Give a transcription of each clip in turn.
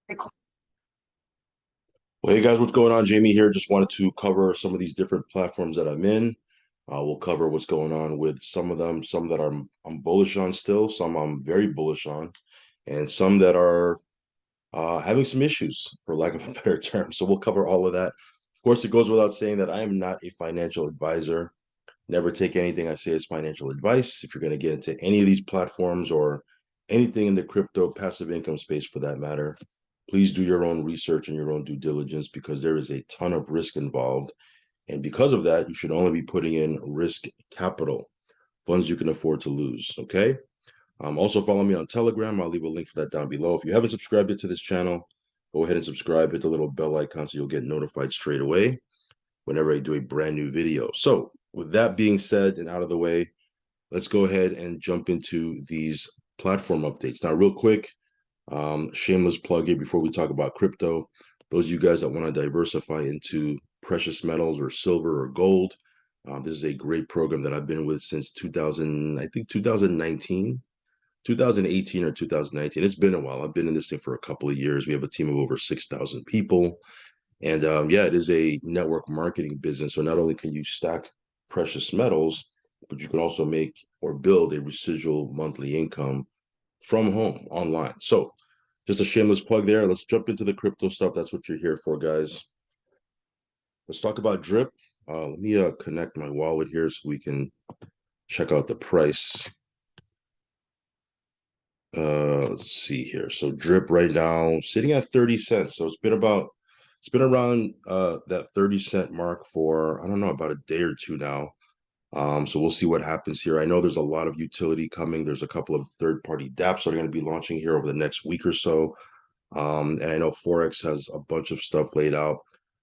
Well, hey guys, what's going on? Jamie here. Just wanted to cover some of these different platforms that I'm in. We'll cover what's going on with some of them, some that I'm bullish on still, some I'm very bullish on, and some that are having some issues, for lack of a better term. So we'll cover all of that. Of course, it goes without saying that I am not a financial advisor. Never take anything I say as financial advice. If you're going to get into any of these platforms or anything in the crypto passive income space for that matter, please do your own research and your own due diligence because there is a ton of risk involved. And because of that, you should only be putting in risk capital, funds you can afford to lose. Okay. Also, follow me on Telegram. I'll leave a link for that down below. If you haven't subscribed to this channel, go ahead and subscribe. Hit the little bell icon so you'll get notified straight away whenever I do a brand new video. So, with that being said and out of the way, let's go ahead and jump into these platform updates. Now, real quick, shameless plug here before we talk about crypto. Those of you guys that want to diversify into precious metals or silver or gold, this is a great program that I've been with since 2000, I think 2019, 2018 or 2019. It's been a while. I've been in this thing for a couple of years. We have a team of over 6,000 people. And yeah, it is a network marketing business. So not only can you stack precious metals, but you can also make or build a residual monthly income from home online. So just a shameless plug there. Let's jump into the crypto stuff. That's what you're here for, guys. Let's talk about drip. Let me connect my wallet here so we can check out the price. Let's see here. So drip right now sitting at 30 cents. So it's been around that 30-cent mark for, I don't know, about a day or two now. So we'll see what happens here. I know there's a lot of utility coming. There's a couple of third-party dApps that are going to be launching here over the next week or so. And I know Forex has a bunch of stuff laid out.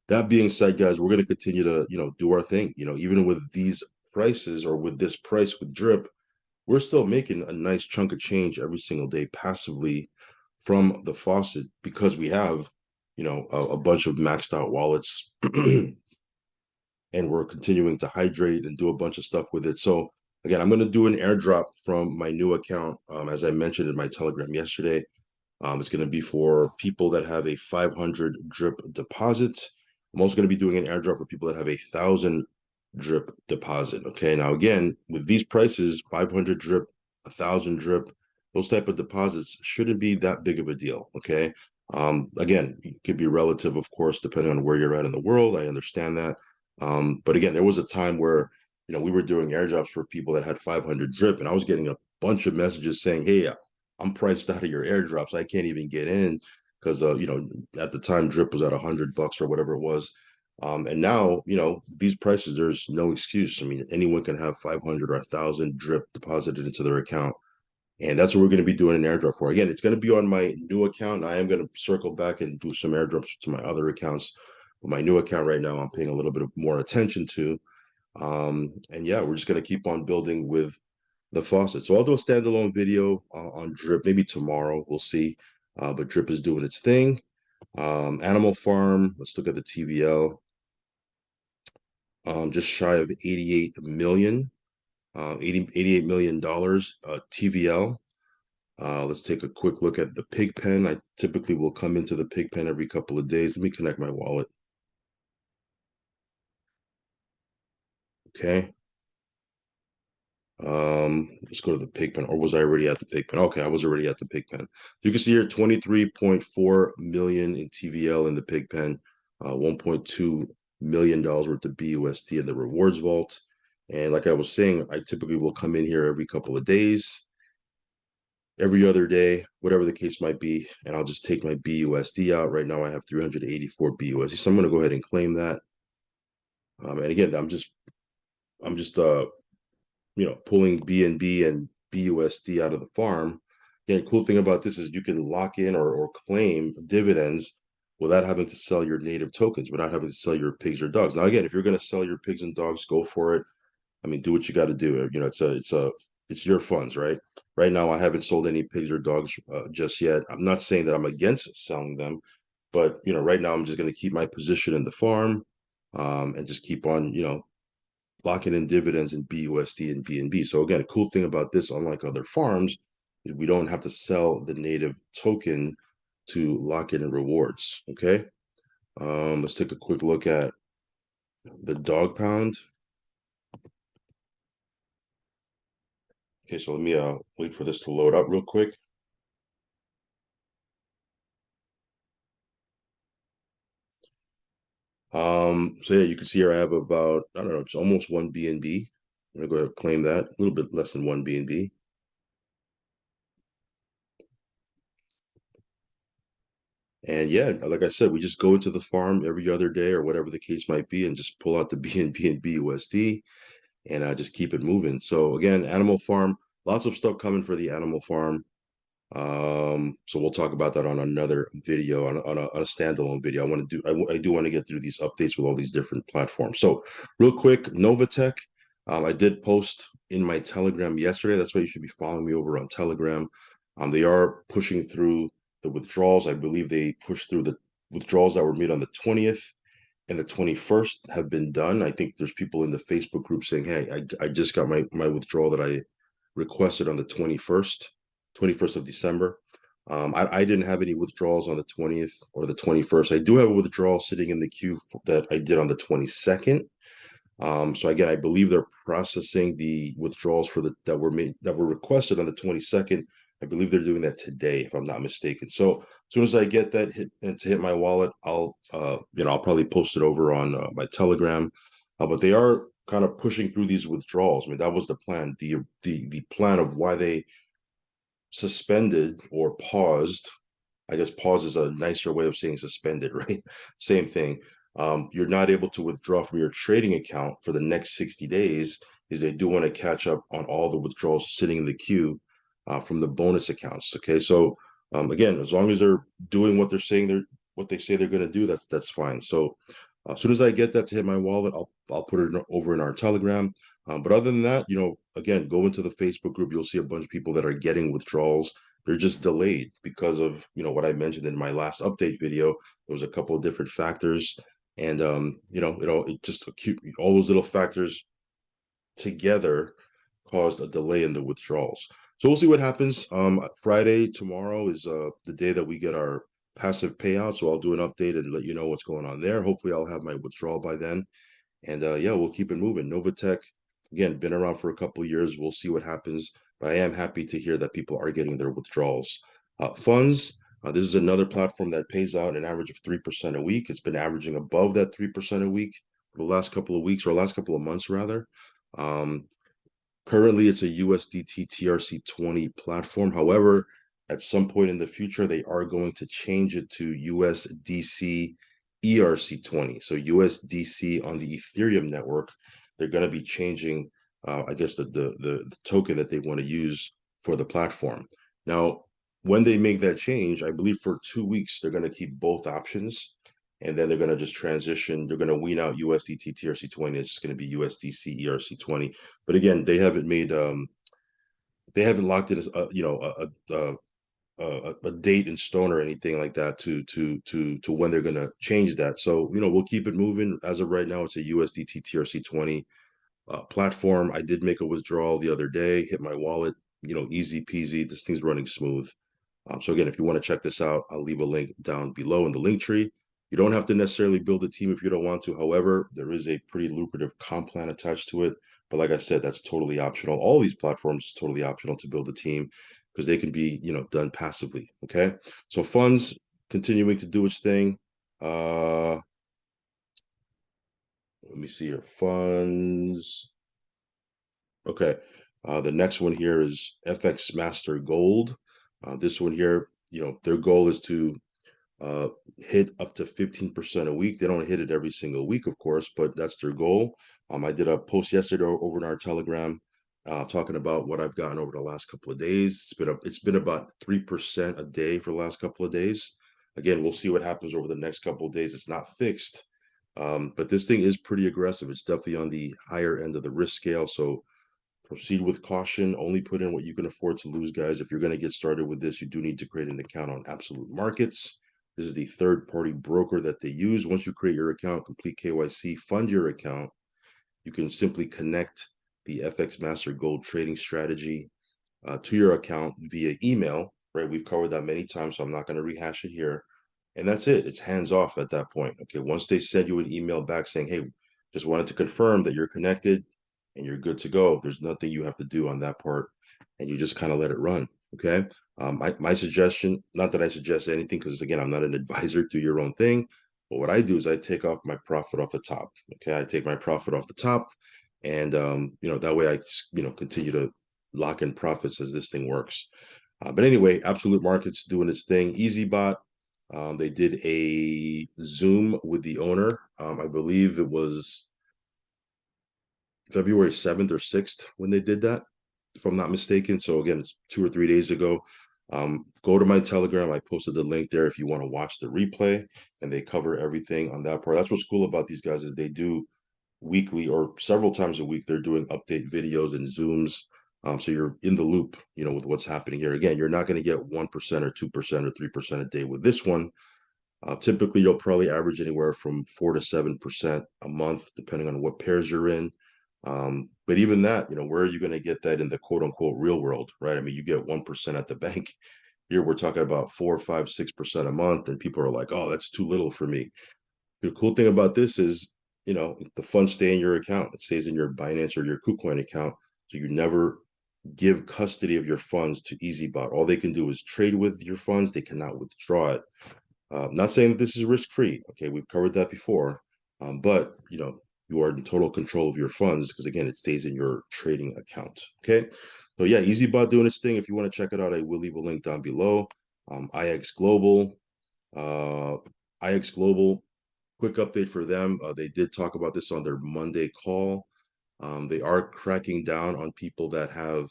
That being said, guys, we're going to continue to, do our thing. Even with these prices or with this price with drip, we're still making a nice chunk of change every single day passively from the faucet because we have, a bunch of maxed out wallets and we're continuing to hydrate and do a bunch of stuff with it. So again, I'm going to do an airdrop from my new account. As I mentioned in my Telegram yesterday, it's going to be for people that have a 500 drip deposit. I'm also going to be doing an airdrop for people that have 1,000 drip deposit. Okay. Now, again, with these prices, 500 drip, 1,000 drip, those type of deposits shouldn't be that big of a deal. Okay. Again, it could be relative, of course, depending on where you're at in the world. I understand that. But again, there was a time where, we were doing airdrops for people that had 500 drip, and I was getting a bunch of messages saying, hey, I'm priced out of your airdrops. I can't even get in because, at the time drip was at $100 or whatever it was. And now, these prices, there's no excuse. I mean, anyone can have 500 or 1,000 drip deposited into their account. And that's what we're going to be doing an airdrop for. Again, it's going to be on my new account. I am going to circle back and do some airdrops to my other accounts. But my new account right now, I'm paying a little bit of more attention to. And yeah, we're just going to keep on building with the faucet. So I'll do a standalone video on drip, maybe tomorrow. We'll see. But drip is doing its thing. Animal Farm, let's look at the TVL. Just shy of 88 million, $88 million TVL. Let's take a quick look at the pig pen. I typically will come into the pig pen every couple of days. Let me connect my wallet. Okay. Let's go to the pig pen, or was I already at the pig pen? Okay, I was already at the pig pen. You can see here 23.4 million in TVL in the pig pen, $1.2 million worth of BUSD in the rewards vault. And like I was saying, I typically will come in here every couple of days, every other day, whatever the case might be, and I'll just take my BUSD out. Right now I have 384 BUSD, so I'm going to go ahead and claim that. And again, I'm just pulling BNB and BUSD out of the farm. Again, cool thing about this is you can lock in or claim dividends without having to sell your native tokens, without having to sell your pigs or dogs. Now, again, if you're going to sell your pigs and dogs, go for it. I mean, do what you got to do. It's your funds, right? Right now, I haven't sold any pigs or dogs just yet. I'm not saying that I'm against selling them, but right now I'm just going to keep my position in the farm and just keep on, locking in dividends in BUSD and BNB. So again, a cool thing about this, unlike other farms, is we don't have to sell the native token to lock in rewards. Okay. Let's take a quick look at the dog pound. Okay, so let me wait for this to load up real quick. So yeah, you can see here I have about, I don't know, it's almost one BNB. I'm gonna go ahead and claim that, a little bit less than one BNB. And yeah, like I said, we just go into the farm every other day or whatever the case might be and just pull out the BNB and BUSD and just keep it moving. So again, animal farm, lots of stuff coming for the animal farm. So we'll talk about that on another video, on a standalone video. I do want to get through these updates with all these different platforms. So real quick, Novatech, I did post in my Telegram yesterday. That's why you should be following me over on Telegram. They are pushing through the withdrawals. I believe they pushed through the withdrawals that were made on the 20th and the 21st have been done. I think there's people in the Facebook group saying, hey, I just got my withdrawal that I requested on the 21st of December. I didn't have any withdrawals on the 20th or the 21st. I do have a withdrawal sitting in the queue that I did on the 22nd. So again, I believe they're processing the withdrawals for the that were requested on the 22nd. I believe they're doing that today, if I'm not mistaken. So as soon as I get that to hit my wallet, I'll probably post it over on my Telegram. But they are kind of pushing through these withdrawals. I mean, that was the plan. The plan of why they suspended or paused. I guess pause is a nicer way of saying suspended, right? Same thing. You're not able to withdraw from your trading account for the next 60 days is they do want to catch up on all the withdrawals sitting in the queue from the bonus accounts. Okay, so again, as long as they're doing what they say they're going to do, that's fine. So as soon as I get that to hit my wallet, I'll put it over in our Telegram. But other than that, again, go into the Facebook group. You'll see a bunch of people that are getting withdrawals. They're just delayed because of what I mentioned in my last update video. There was a couple of different factors, and it just all those little factors together caused a delay in the withdrawals. So we'll see what happens. Friday tomorrow is the day that we get our passive payout. So I'll do an update and let you know what's going on there. Hopefully, I'll have my withdrawal by then. And yeah, we'll keep it moving. Novatech, again, been around for a couple of years. We'll see what happens. But I am happy to hear that people are getting their withdrawals. Funds, this is another platform that pays out an average of 3% a week. It's been averaging above that 3% a week for the last couple of weeks, or last couple of months, rather. Um, Currently, it's a USDT TRC20 platform. However, at some point in the future, they are going to change it to USDC ERC20. So USDC on the Ethereum network, they're going to be changing, I guess, the token that they want to use for the platform. Now, when they make that change, I believe for 2 weeks, they're going to keep both options. And then they're going to just transition. They're going to wean out USDT TRC20. It's just going to be USDC ERC20. But again, they haven't locked in a date in stone or anything like that to when they're going to change that. So we'll keep it moving. As of right now, it's a USDT TRC20 platform. I did make a withdrawal the other day, hit my wallet. Easy peasy. This thing's running smooth. So again, if you want to check this out, I'll leave a link down below in the link tree. You don't have to necessarily build a team if you don't want to. However, there is a pretty lucrative comp plan attached to it. But like I said, that's totally optional. All these platforms is totally optional to build a team because they can be, done passively. Okay. So funds continuing to do its thing. Let me see your funds. Okay. The next one here is FX Master Gold. This one here, their goal is to uh, hit up to 15% a week. They don't hit it every single week, of course, but that's their goal. I did a post yesterday over in our Telegram talking about what I've gotten over the last couple of days. It's been about 3% a day for the last couple of days. Again, we'll see what happens over the next couple of days. It's not fixed, but this thing is pretty aggressive. It's definitely on the higher end of the risk scale. So proceed with caution. Only put in what you can afford to lose, guys. If you're going to get started with this, you do need to create an account on Absolute Markets. This is the third-party broker that they use. Once you create your account, complete KYC, fund your account, you can simply connect the FX Master Gold trading strategy to your account via email. right? We've covered that many times, so I'm not going to rehash it here. And that's it. It's hands off at that point. Okay. Once they send you an email back saying, hey, just wanted to confirm that you're connected and you're good to go, there's nothing you have to do on that part. And you just kind of let it run. Okay. My suggestion, not that I suggest anything, because again, I'm not an advisor, do your own thing. But what I do is I take off my profit off the top. Okay. I take my profit off the top. And, that way I, continue to lock in profits as this thing works. But anyway, Absolute Market's doing its thing. EasyBot, they did a Zoom with the owner. I believe it was February 7th or 6th when they did that, if I'm not mistaken. So again, it's 2 or 3 days ago. Go to my Telegram. I posted the link there if you want to watch the replay, and they cover everything on that part. That's what's cool about these guys is they do weekly or several times a week. They're doing update videos and Zooms. So you're in the loop, with what's happening here. Again, you're not going to get 1% or 2% or 3% a day with this one. Typically, you'll probably average anywhere from 4 to 7% a month, depending on what pairs you're in. But even that, where are you going to get that in the quote unquote real world, right? I mean, you get 1% at the bank. Here, we're talking about 4, 5, 6% a month, and people are like, "Oh, that's too little for me." The cool thing about this is, the funds stay in your account. It stays in your Binance or your KuCoin account, so you never give custody of your funds to EasyBot. All they can do is trade with your funds. They cannot withdraw it. Not saying that this is risk-free. Okay, we've covered that before, but you are in total control of your funds because again, it stays in your trading account. Okay, so yeah, EasyBot doing its thing. If you want to check it out, I will leave a link down below. IX Global, uh, IX Global. Quick update for them. They did talk about this on their Monday call. They are cracking down on people that have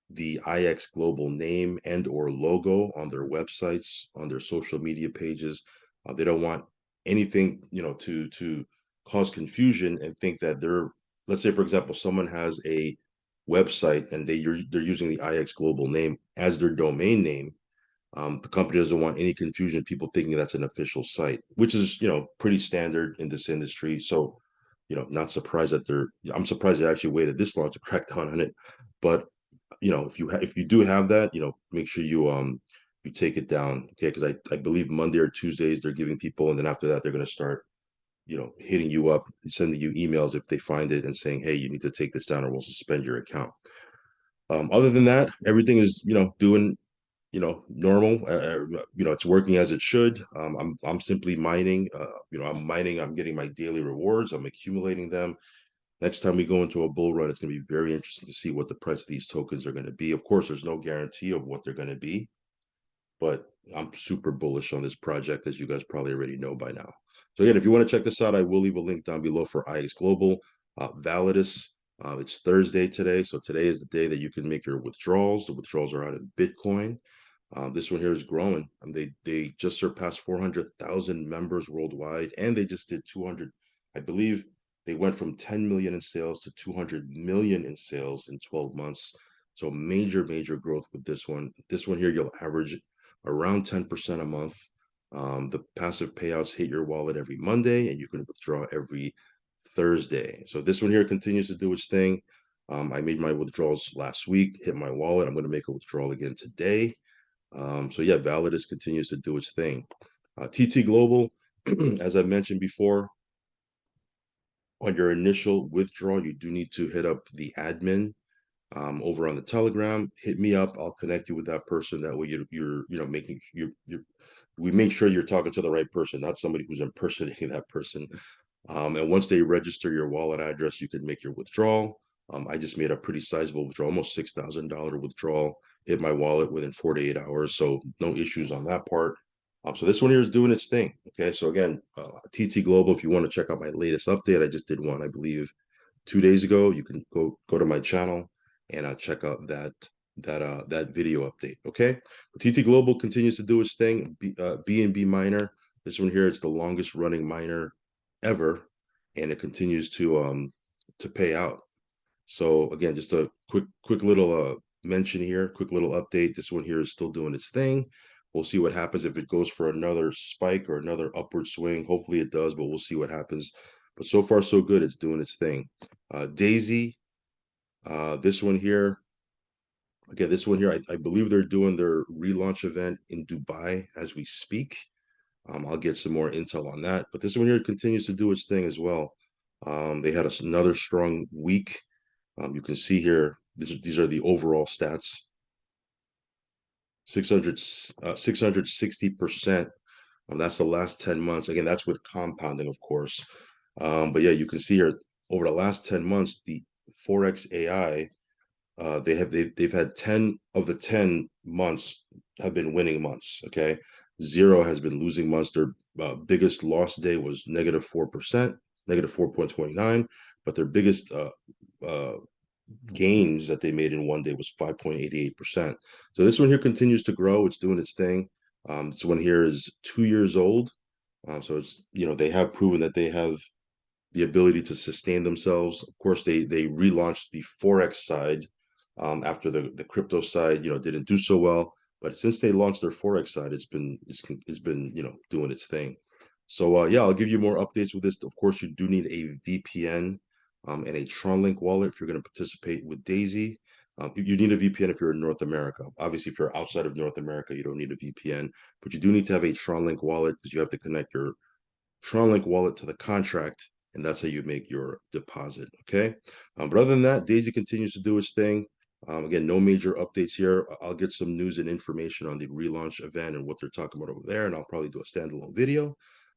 the IX Global name and or logo on their websites, on their social media pages. They don't want anything, to cause confusion and think that they're, let's say, for example, someone has a website and they're using the IX Global name as their domain name. The company doesn't want any confusion, people thinking that's an official site, which is, pretty standard in this industry. So, not surprised that I'm surprised they actually waited this long to crack down on it. But if you do have that, make sure you take it down, okay? Because I believe Monday or Tuesdays they're giving people, and then after that they're going to start hitting you up, sending you emails if they find it and saying, hey, you need to take this down or we'll suspend your account. Other than that, everything is doing normal. It's working as it should. I'm simply mining. I'm mining. I'm getting my daily rewards. I'm accumulating them. Next time we go into a bull run, it's going to be very interesting to see what the price of these tokens are going to be. Of course, there's no guarantee of what they're going to be, but I'm super bullish on this project, as you guys probably already know by now. So again, if you want to check this out, I will leave a link down below for IX Global. Validus, it's Thursday today, so today is the day that you can make your withdrawals. The withdrawals are out in Bitcoin. This one here is growing. They just surpassed 400,000 members worldwide, and they just did 200. I believe they went from 10 million in sales to 200 million in sales in 12 months. So major, major growth with this one. This one here, you'll average around 10% a month. The passive payouts hit your wallet every Monday, and you can withdraw every Thursday. So this one here continues to do its thing. I made my withdrawals last week, hit my wallet. I'm going to make a withdrawal again today. So yeah, Validus continues to do its thing. TT Global, as I mentioned before, on your initial withdrawal, you do need to hit up the admin over on the Telegram. Hit me up. I'll connect you with that person. That way you're making we make sure you're talking to the right person, not somebody who's impersonating that person. And once they register your wallet address, you can make your withdrawal. I just made a pretty sizable withdrawal, almost $6,000 withdrawal, hit my wallet within 48 hours. So no issues on that part. So this one here is doing its thing. Okay. So again, TT Global, if you want to check out my latest update, I just did one, I believe 2 days ago. You can go to my channel and check out that video update. Okay. TT Global continues to do its thing. BNB miner. This one here, it's the longest running miner ever, and it continues to pay out. So again, just a quick little mention here, quick little update. This one here is still doing its thing. We'll see what happens if it goes for another spike or another upward swing. Hopefully it does, but we'll see what happens. But so far so good. It's doing its thing. Daisy, this one here, Okay, this one here, I believe they're doing their relaunch event in Dubai as we speak. I'll get some more intel on that, but this one here continues to do its thing as well. They had another strong week. You can see here, these are the overall stats. 660%. That's the last 10 months. Again, that's with compounding, of course. But yeah, you can see here over the last 10 months, the Forex AI, they've had 10 of the 10 months have been winning months. Okay, zero has been losing months. Their biggest loss day was -4%, -4.29, but their biggest uh, gains that they made in one day was 5.88%. So this one here continues to grow. It's doing its thing. This one here is 2 years old. So it's, they have proven that they have the ability to sustain themselves. Of course, they relaunched the Forex side after the crypto side, didn't do so well. But since they launched their Forex side, it's been doing its thing. So yeah, I'll give you more updates with this. Of course, you do need a VPN and a Tronlink wallet if you're going to participate with Daisy. You need a VPN if you're in North America. Obviously, if you're outside of North America, you don't need a VPN, but you do need to have a Tronlink wallet because you have to connect your Tronlink wallet to the contract, and that's how you make your deposit. Okay. But other than that, Daisy continues to do its thing. Again, no major updates here. I'll get some news and information on the relaunch event and what they're talking about over there, and I'll probably do a standalone video.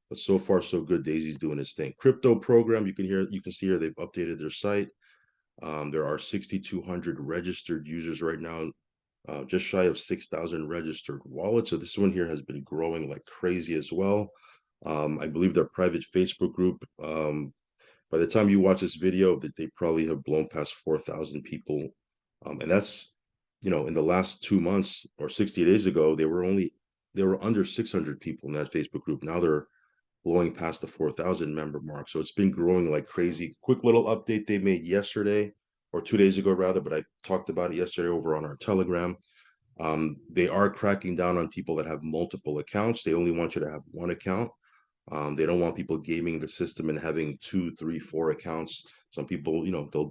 But so far, so good. Daisy's doing its thing. Crypto program, you can see here they've updated their site. There are 6,200 registered users right now, just shy of 6,000 registered wallets. So this one here has been growing like crazy as well. I believe their private Facebook group, by the time you watch this video, that they probably have blown past 4,000 people. And that's, in the last 2 months or 60 days ago, they were under 600 people in that Facebook group. Now they're blowing past the 4,000 member mark. So it's been growing like crazy. Quick little update they made yesterday or 2 days ago rather, but I talked about it yesterday over on our Telegram. They are cracking down on people that have multiple accounts. They only want you to have one account. They don't want people gaming the system and having 2, 3, 4 accounts. Some people, they'll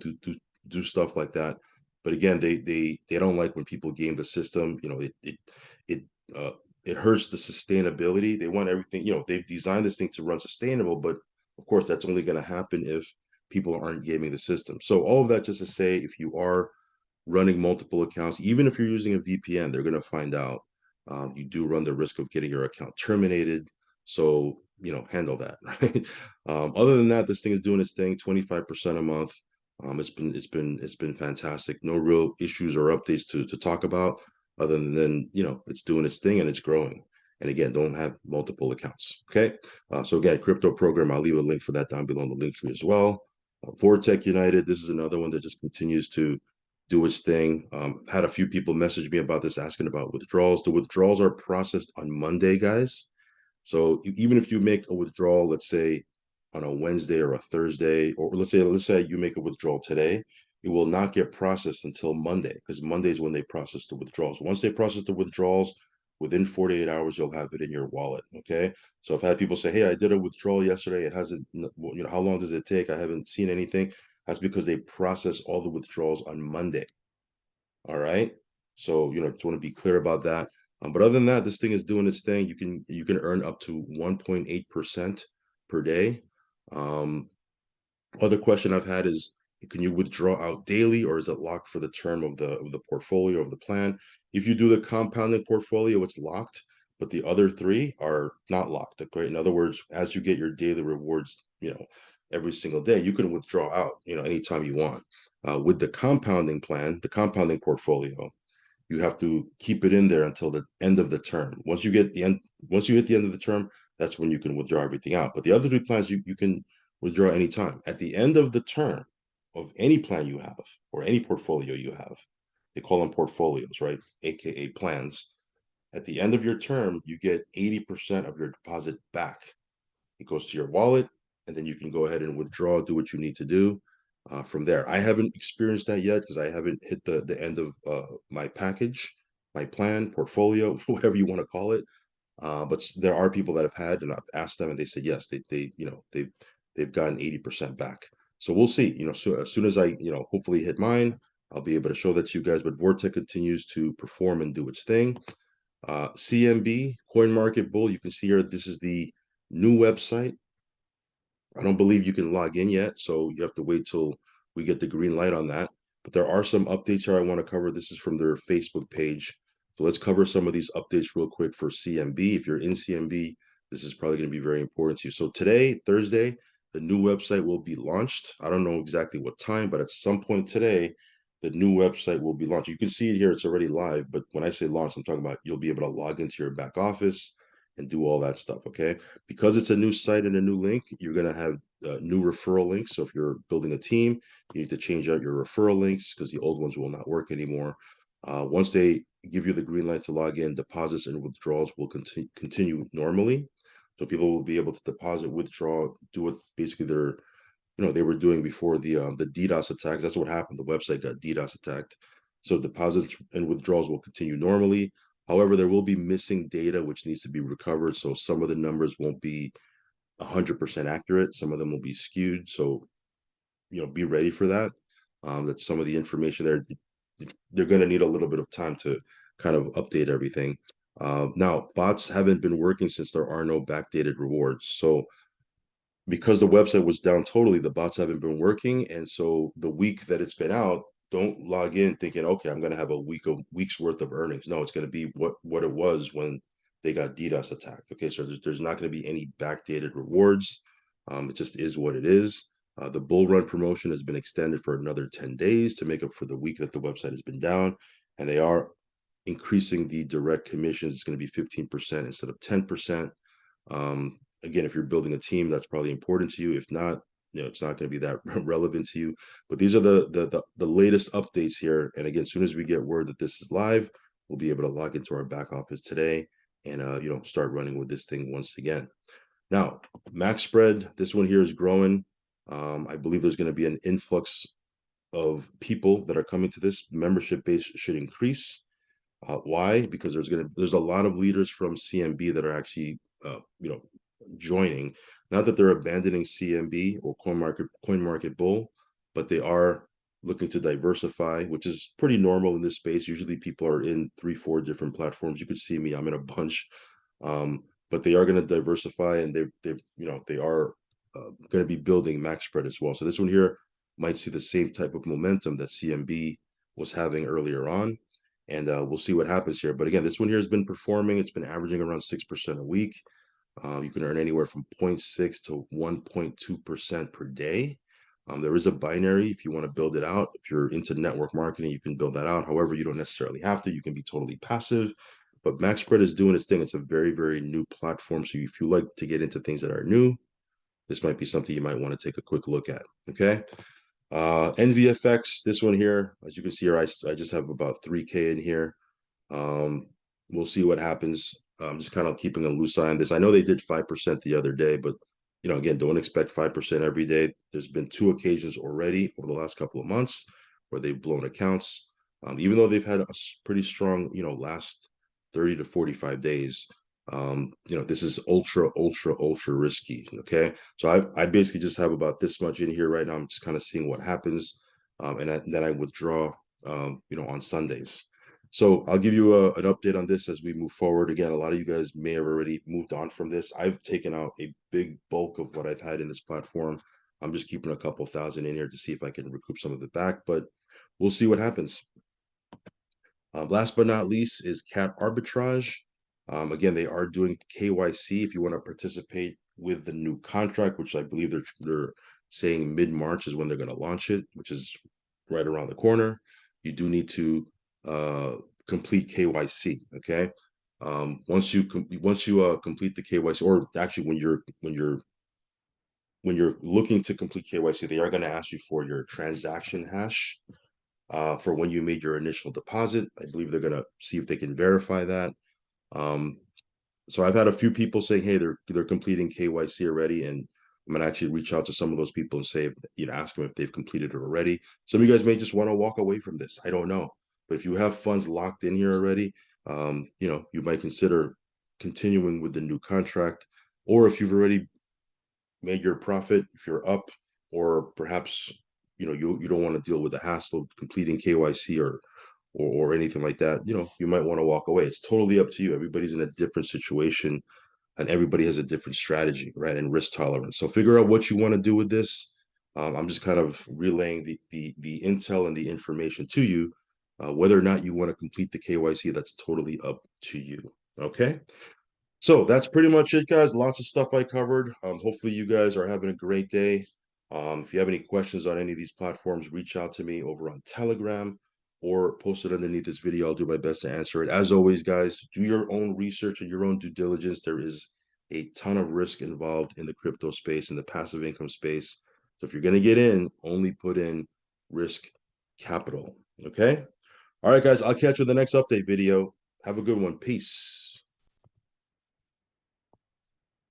do stuff like that. But again, they don't like when people game the system. It uh, it hurts the sustainability. They want everything. They've designed this thing to run sustainable, but of course, that's only going to happen if people aren't gaming the system. So all of that just to say, if you are running multiple accounts, even if you're using a VPN, they're going to find out. You do run the risk of getting your account terminated. So, handle that, right? Other than that, this thing is doing its thing, 25% a month. It's been fantastic. No real issues or updates to talk about other than, it's doing its thing and it's growing. And again, don't have multiple accounts. Okay. So again, crypto program, I'll leave a link for that down below in the link tree as well. Vortec United, this is another one that just continues to do its thing. Had a few people message me about this, asking about withdrawals. The withdrawals are processed on Monday, guys. So even if you make a withdrawal, let's say on a Wednesday or a Thursday, or let's say you make a withdrawal today, it will not get processed until Monday because Monday is when they process the withdrawals. Once they process the withdrawals, within 48 hours, you'll have it in your wallet. Okay. So I've had people say, hey, I did a withdrawal yesterday. It hasn't, how long does it take? I haven't seen anything. That's because they process all the withdrawals on Monday. All right. So, just want to be clear about that. But other than that, this thing is doing its thing. You can earn up to 1.8% per day. Um, Other question I've had is, can you withdraw out daily or is it locked for the term of the portfolio of the plan? If you do the compounding portfolio, it's locked, but the other three are not locked. Okay. In other words, as you get your daily rewards, every single day, you can withdraw out, anytime you want. With the compounding plan, the compounding portfolio, you have to keep it in there until the end of the term. Once you hit the end of the term, that's when you can withdraw everything out. But the other three plans, you can withdraw anytime. At the end of the term of any plan you have or any portfolio you have, they call them portfolios, right? AKA plans. At the end of your term, you get 80% of your deposit back. It goes to your wallet, and then you can go ahead and withdraw, do what you need to do from there. I haven't experienced that yet because I haven't hit the end of my package, my plan, portfolio, whatever you want to call it. But there are people that have had, and I've asked them, and they said yes, they've gotten 80% back. So we'll see. So as soon as I hopefully hit mine, I'll be able to show that to you guys. But Vortec continues to perform and do its thing. CMB, Coin Market Bull, you can see here, this is the new website. I don't believe you can log in yet, so you have to wait till we get the green light on that. But there are some updates here I want to cover. This is from their Facebook page. So let's cover some of these updates real quick for CMB. If you're in CMB, this is probably going to be very important to you. So today, Thursday, the new website will be launched. I don't know exactly what time, but at some point today, the new website will be launched. You can see it here, it's already live, but when I say launch, I'm talking about you'll be able to log into your back office and do all that stuff, okay? Because it's a new site and a new link, you're going to have new referral links. So if you're building a team, you need to change out your referral links because the old ones will not work anymore. Once they give you the green light to log in, deposits and withdrawals will continue normally. So people will be able to deposit, withdraw, do what basically they were doing before the DDoS attacks. That's what happened. The website got DDoS attacked. So deposits and withdrawals will continue normally. However, there will be missing data which needs to be recovered. So some of the numbers won't be 100% accurate. Some of them will be skewed. So, be ready for that. That some of the information there, they're going to need a little bit of time to kind of update everything. Now, bots haven't been working since there are no backdated rewards. So because the website was down totally, the bots haven't been working. And so the week that it's been out, don't log in thinking, okay, I'm going to have a week's worth of earnings. No, it's going to be what it was when they got DDoS attacked. Okay, so there's not going to be any backdated rewards. It just is what it is. The bull run promotion has been extended for another 10 days to make up for the week that the website has been down. And they are increasing the direct commissions. It's going to be 15% instead of 10%. Again, if you're building a team, that's probably important to you. If not, it's not going to be that relevant to you. But these are the latest updates here. And again, as soon as we get word that this is live, we'll be able to log into our back office today and start running with this thing once again. Now, MaxSpread, this one here is growing. I believe there's going to be an influx of people that are coming to this. Membership base should increase. Why? Because there's a lot of leaders from CMB that are actually joining. Not that they're abandoning CMB or Coin Market Bull, but they are looking to diversify, which is pretty normal in this space. Usually people are in 3-4 different platforms. You could see me, I'm in a bunch. But they are going to diversify, and they are going to be building MaxSpread as well. So this one here might see the same type of momentum that CMB was having earlier on. And we'll see what happens here. But again, this one here has been performing. It's been averaging around 6% a week. You can earn anywhere from 0.6 to 1.2% per day. There is a binary if you want to build it out. If you're into network marketing, you can build that out. However, you don't necessarily have to. You can be totally passive. But MaxSpread is doing its thing. It's a very, very new platform. So if you like to get into things that are new, this might be something you might want to take a quick look at. Okay. NVFX, this one here, as you can see here, I just have about 3K in here. We'll see what happens. I'm just kind of keeping a loose eye on this. I know they did 5% the other day, but again, don't expect 5% every day. There's been 2 occasions already over the last couple of months where they've blown accounts. Even though they've had a pretty strong, last 30 to 45 days. This is ultra risky. Okay. So I basically just have about this much in here right now. I'm just kind of seeing what happens. And then I withdraw, on Sundays. So I'll give you an update on this as we move forward. Again, a lot of you guys may have already moved on from this. I've taken out a big bulk of what I've had in this platform. I'm just keeping a couple thousand in here to see if I can recoup some of it back, but we'll see what happens. Last but not least is Cat Arbitrage. Again, they are doing KYC if you want to participate with the new contract, which I believe they're saying mid-March is when they're going to launch it, which is right around the corner. You do need to complete KYC. Okay. Once you complete the KYC, or actually when you're looking to complete KYC, they are going to ask you for your transaction hash for when you made your initial deposit. I believe they're going to see if they can verify that. So I've had a few people saying, hey, they're completing KYC already, and I'm gonna actually reach out to some of those people and say, ask them if they've completed it already. Some of you guys may just want to walk away from this. I don't know, but if you have funds locked in here already, you might consider continuing with the new contract, or if you've already made your profit, if you're up, or perhaps you don't want to deal with the hassle of completing KYC or anything like that, you might want to walk away. It's totally up to you. Everybody's in a different situation and everybody has a different strategy, right? And risk tolerance. So figure out what you want to do with this. I'm just kind of relaying the intel and the information to you. Whether or not you want to complete the KYC, that's totally up to you. Okay. So that's pretty much it, guys. Lots of stuff I covered. Hopefully you guys are having a great day. If you have any questions on any of these platforms, reach out to me over on Telegram or post it underneath this video. I'll do my best to answer it. As always, guys, do your own research and your own due diligence. There is a ton of risk involved in the crypto space and the passive income space. So if you're going to get in, only put in risk capital. Okay. All right, guys, I'll catch you in the next update video. Have a good one. Peace.